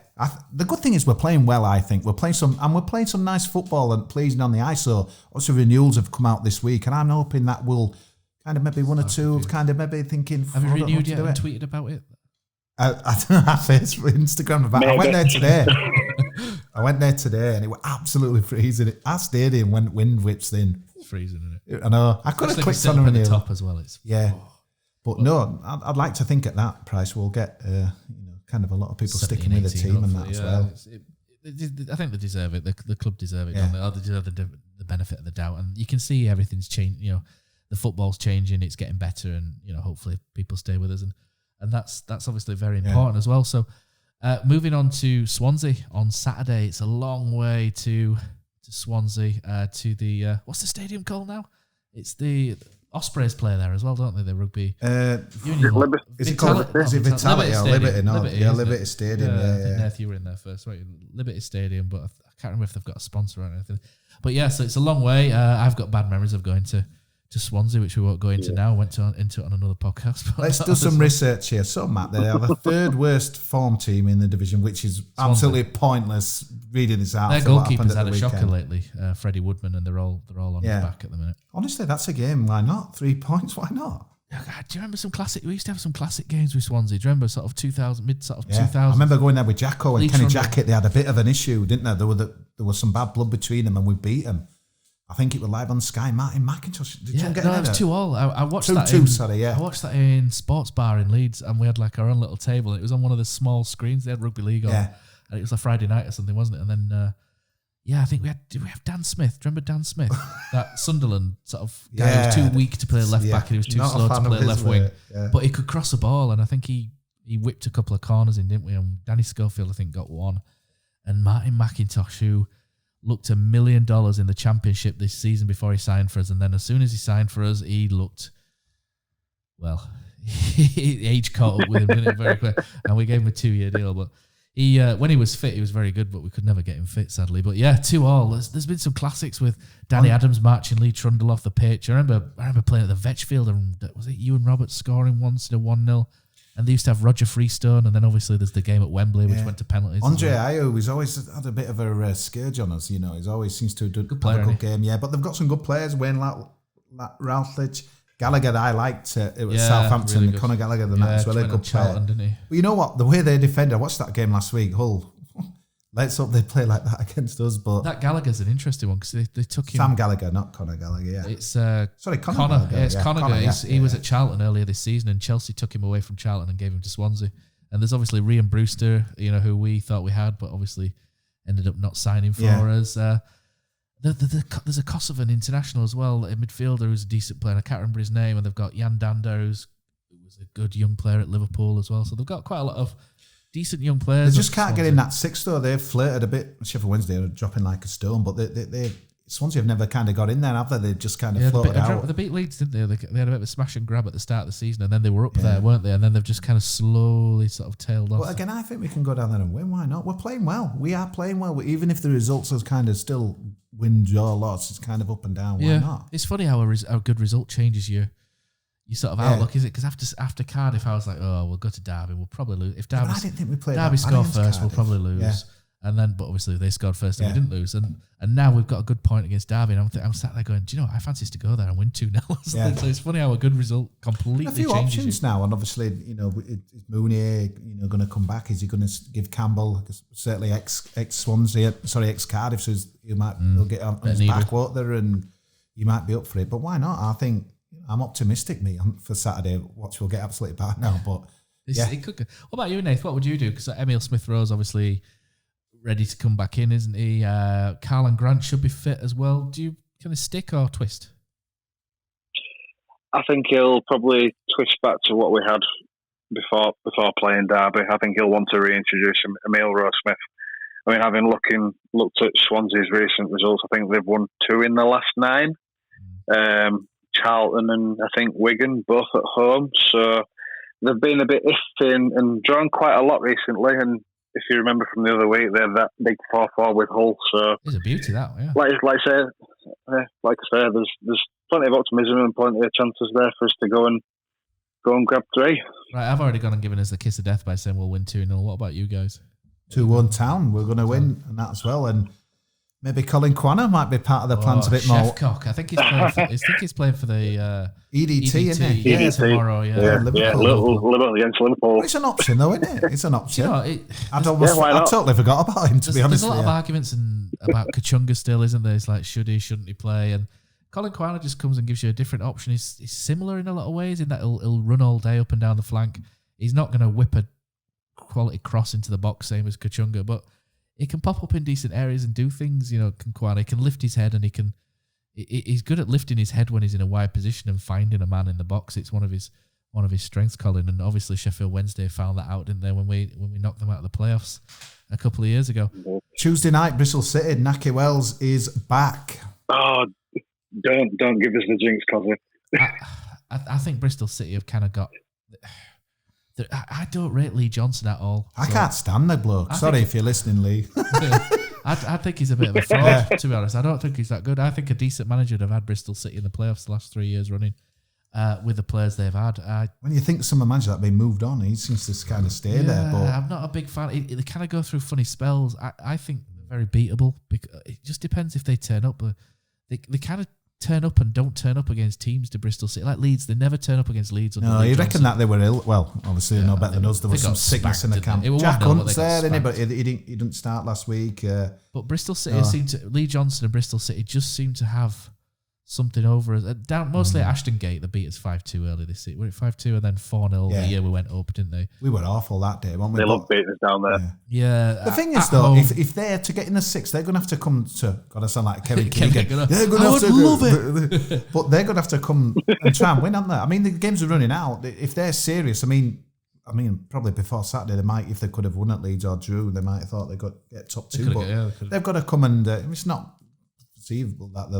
the good thing is we're playing well. I think we're playing some nice football and pleasing on the ice. So obviously renewals have come out this week, and I'm hoping that will kind of maybe 1 or 2 have kind of maybe thinking. Have you renewed yet and tweeted about it? I don't have Facebook, Instagram about it. I went there today. And it was absolutely freezing. Our stadium went wind whips in. It's freezing, isn't it? I know. I could have clicked on the top as well. But no, I'd like to think at that price we'll get kind of a lot of people sticking with the team and that as well. I think they deserve it. The club deserve it. Don't they? They deserve the benefit of the doubt, and you can see everything's changed. You know, the football's changing. It's getting better, and hopefully people stay with us, and that's obviously very important as well. So. Moving on to Swansea on Saturday. It's a long way to Swansea, to the what's the stadium called now? It's the Ospreys play there as well, don't they? The rugby. Is it called Vitality or Liberty? No, Liberty Stadium. I think you were in there first, right? Liberty Stadium, but I can't remember if they've got a sponsor or anything. But yeah, so it's a long way. I've got bad memories of going to Swansea, which we won't go into now. Went into it on another podcast. Let's do some research here. So, Matt, they are the 3rd worst form team in the division, which is absolutely pointless reading this out. Their goalkeeper's had a shocker lately, Freddie Woodman, and they're all on his back at the minute. Honestly, that's a game. Why not? 3 points. Why not? Do you remember some classic? We used to have some classic games with Swansea. Do you remember sort of 2000, mid sort of 2000? I remember going there with Jacko and Kenny Jackett. They had a bit of an issue, didn't they? There was some bad blood between them, and we beat them. I think it was live on Sky. Martin McIntosh. Did you get it was 2-2. I watched that. 2-2. I watched that in Sports Bar in Leeds, and we had like our own little table. It was on one of the small screens. They had rugby league on, and it was a Friday night or something, wasn't it? And then, I think did we have Dan Smith? Do you remember Dan Smith? That Sunderland sort of guy who was too weak to play left back, and he was too slow to play left wing. But he could cross a ball, and I think he whipped a couple of corners in, didn't we? And Danny Schofield, I think, got one. And Martin McIntosh, who looked $1 million in the Championship this season before he signed for us, and then as soon as he signed for us, he looked, well, age caught up with him, didn't it, very quick, and we gave him a 2-year deal. But he, when he was fit, he was very good, but we could never get him fit, sadly. But yeah, 2-2. There's been some classics with Danny Adams marching Lee Trundle off the pitch. I remember playing at the Vetchfield, and was it Ewan Roberts scoring once in a 1-0? And they used to have Roger Freestone, and then obviously there's the game at Wembley, which went to penalties. Andre Ayew, he's always had a bit of a scourge on us, He's always seems to have done a good game. Yeah, but they've got some good players. Wayne Routledge, Gallagher, I liked it was Southampton, really Conor Gallagher, that as well. A good Charlton, didn't he? But you know what? The way they defend, I watched that game last week, Hull. Let's hope they play like that against us. But that Gallagher's an interesting one because they took him. Sam Gallagher, not Conor Gallagher. Yeah, it's Conor. Gallagher. Yeah, it's Conor. He was at Charlton earlier this season, and Chelsea took him away from Charlton and gave him to Swansea. And there's obviously Rhian Brewster, who we thought we had, but obviously ended up not signing for us. There's a Kosovan international as well, a midfielder who's a decent player. I can't remember his name, and they've got Jan Dander, who was a good young player at Liverpool as well. So they've got quite a lot of decent young players. They just can't get in that 6 though. They've flirted a bit. Sheffield Wednesday are dropping like a stone, but they Swansea have never kind of got in there, have they? They've just kind of floated out. They beat Leeds, didn't they? They had a bit of a smash and grab at the start of the season, and then they were up there, weren't they? And then they've just kind of slowly sort of tailed off. But again, I think we can go down there and win. Why not? We're playing well. We are playing well. Even if the results are kind of still win, draw, loss, it's kind of up and down. Why not? It's funny how a good result changes your sort of outlook, is it? Because after Cardiff, I was like, oh, we'll go to Derby, we'll probably lose. If Derby, I didn't think we played Derby score first, Cardiff. We'll probably lose. Yeah. And then, but obviously they scored first and we didn't lose. And now we've got a good point against Derby. And I'm sat there going, do you know what? I fancy us to go there and win 2-0. So it's funny how a good result completely changes. A few options now, and obviously, is Mooney, going to come back? Is he going to give Campbell, certainly ex Cardiff, so he'll get on his back, won't there? And you might be up for it. But why not? I think I'm optimistic, for Saturday. Watch, we'll get absolutely bad now, but it could go. What about you, Nath? What would you do? Because Emile Smith-Rowe's obviously ready to come back in, isn't he? Carl and Grant should be fit as well. Do you kind of stick or twist? I think he'll probably twist back to what we had before playing Derby. I think he'll want to reintroduce Emile Rowe-Smith. I mean, having looked at Swansea's recent results, I think they've won 2 in the last 9. Charlton and I think Wigan, both at home. So they've been a bit iffy and drawn quite a lot recently. And if you remember from the other week, they had that big 4-4 with Hull. So it's a beauty, that, yeah. Like I say, there's plenty of optimism and plenty of chances there for us to go and grab 3. Right, I've already gone and given us the kiss of death by saying we'll win 2-0. What about you guys? 2-1 Town. We're going to win, and that as well. And maybe Colin Quanah might be part of the plans a bit more. Chefcock. I think he's playing for the EDT, isn't he? Yeah, tomorrow. Liverpool against Liverpool. Well, it's an option, though, isn't it? It's an option. I totally forgot about him, to be honest. There's a lot of arguments about Kachunga still, isn't there? It's like, should he, shouldn't he play? And Colin Quanah just comes and gives you a different option. He's similar in a lot of ways in that he'll run all day up and down the flank. He's not going to whip a quality cross into the box, same as Kachunga, but he can pop up in decent areas and do things. Quanah, he can lift his head, and he's good at lifting his head when he's in a wide position and finding a man in the box. It's one of his strengths, Colin. And obviously Sheffield Wednesday found that out, didn't they, when we knocked them out of the playoffs a couple of years ago. Tuesday night, Bristol City, Naki Wells is back. Oh, don't give us the jinx, Cosy. I think Bristol City have kind of got. I don't rate Lee Johnson at all. I can't stand the bloke. Sorry if you're listening, Lee. I think he's a bit of a fraud, to be honest. I don't think he's that good. I think a decent manager would have had Bristol City in the playoffs the last 3 years running with the players they've had. When you think some managers that have been moved on, he seems to kind of stay there. But I'm not a big fan. They kind of go through funny spells. I think they're very beatable. Because it just depends if they turn up. They kind of turn up and don't turn up against teams to Bristol City. Like Leeds, they never turn up against Leeds. No, you reckon that they were ill? Well, obviously they're no better than us. There was some sickness in the camp. Jack Hunt's there, didn't he? But he didn't start last week. But Bristol City seemed to... Lee Johnson and Bristol City just seem to have something over us. Mostly at Ashton Gate, they beat us 5-2 early this year. Were it 5-2 and then 4-0 the year we went up, didn't they? We were awful that day, weren't we? They love beating us down there. Yeah. The thing is, though, if they're to get in the 6, they're going to have to come to... God, I sound like Kevin Keegan. They're going to have to love it. But they're going to have to come and try and win, aren't they? I mean, the games are running out. If they're serious, I mean, probably before Saturday, they might, if they could have won at Leeds or drew, they might have thought they could get top 2. But they've got to come and... it's not conceivable that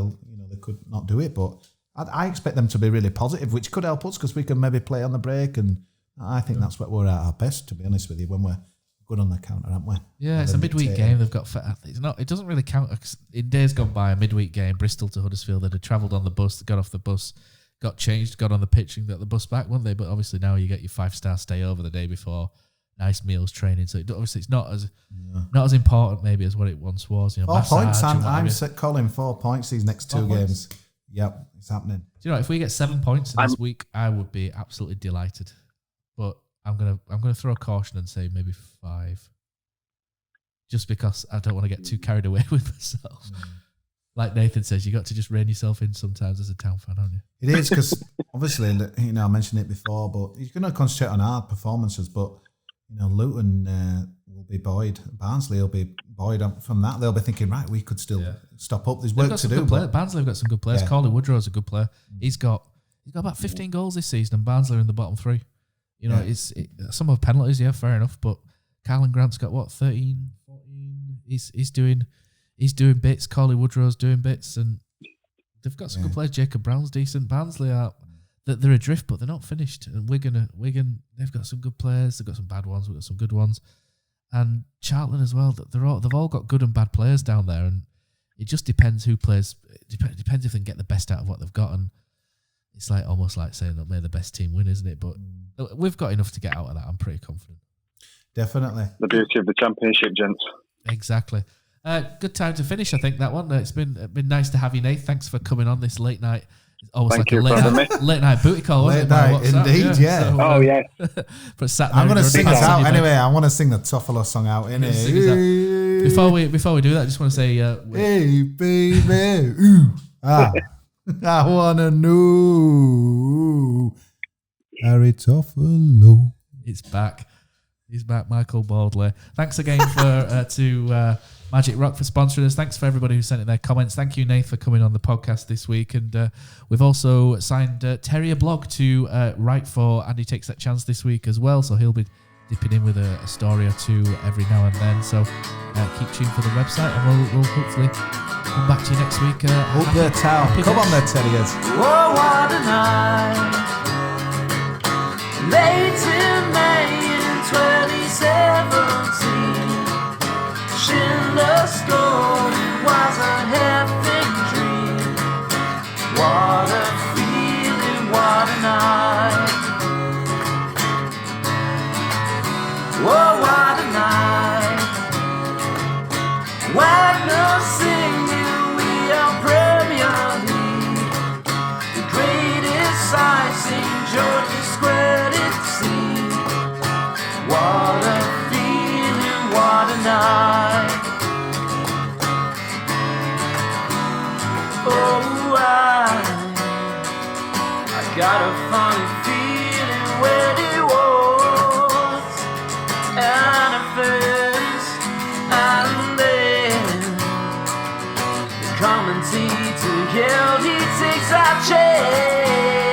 they could not do it, but I expect them to be really positive, which could help us because we can maybe play on the break, and I think that's what we're at our best, to be honest with you, when we're good on the counter, aren't we? Yeah, it's a midweek game. They've got fit athletes. It doesn't really count. In days gone by, a midweek game, Bristol to Huddersfield, they'd have travelled on the bus, got off the bus, got changed, got on the pitch and got the bus back, wouldn't they? But obviously now you get your 5-star stay over the day before, nice meals, training. So obviously it's not as important maybe as what it once was. 4 points. I'm calling 4 points these next 2 games. Yep, it's happening. Do you know, if we get 7 points in this week, I would be absolutely delighted. But I'm gonna throw a caution and say maybe 5, just because I don't want to get too carried away with myself. Like Nathan says, you got to just rein yourself in sometimes as a Town fan, haven't you? It is, because obviously, I mentioned it before, but you're going to concentrate on our performances. But Luton will be buoyed. Barnsley will be buoyed from that. They'll be thinking, right, we could still stop up. There's work to do. Barnsley have got some good players. Cauley Woodrow's a good player. He's got about 15 goals this season, and Barnsley are in the bottom 3. Some of penalties, fair enough. But Carlin Grant's got 13, 14. He's doing bits. Cauley Woodrow's doing bits, and they've got some good players. Jacob Brown's decent. Barnsley they're adrift, but they're not finished. And Wigan, they've got some good players. They've got some bad ones. We've got some good ones. And Charlton as well. They've all got good and bad players down there, and it just depends who plays. It depends if they can get the best out of what they've got. And it's almost like saying that may the best team win, isn't it? But we've got enough to get out of that. I'm pretty confident. Definitely. The beauty of the Championship, gents. Exactly. Good time to finish, I think, that one. It's been nice to have you, Nate. Thanks for coming on this late night. Almost Thank like a late night booty call, wasn't it? Indeed, yeah. So, yeah. But Saturday, I'm going to sing us out anyway. I want to sing the Toffolo song out, innit? Before we do that, I just want to say, hey, baby, ooh, I want to know Harry Toffolo. It's back. He's back, Michael Baldley. Thanks again to Magic Rock for sponsoring us. Thanks for everybody who sent in their comments. Thank you, Nath, for coming on the podcast this week. And we've also signed Terry Blog to write for Andy Takes That Chance this week as well. So he'll be dipping in with a story or two every now and then. So keep tuned for the website, and we'll hopefully come back to you next week. Up there, town. Come on there, Terriers. Whoa, what a night. Late in May in 2017. Schindler's Score was a heaven dream. What a feeling, what a night. Oh, what a night. Wagner singing, we are Premier League. The greatest sight, St. George's Square at sea. What a feeling, what a night. Oh, I got a funny feeling when it was, and at first, and then the commentator yelled, he takes that chance.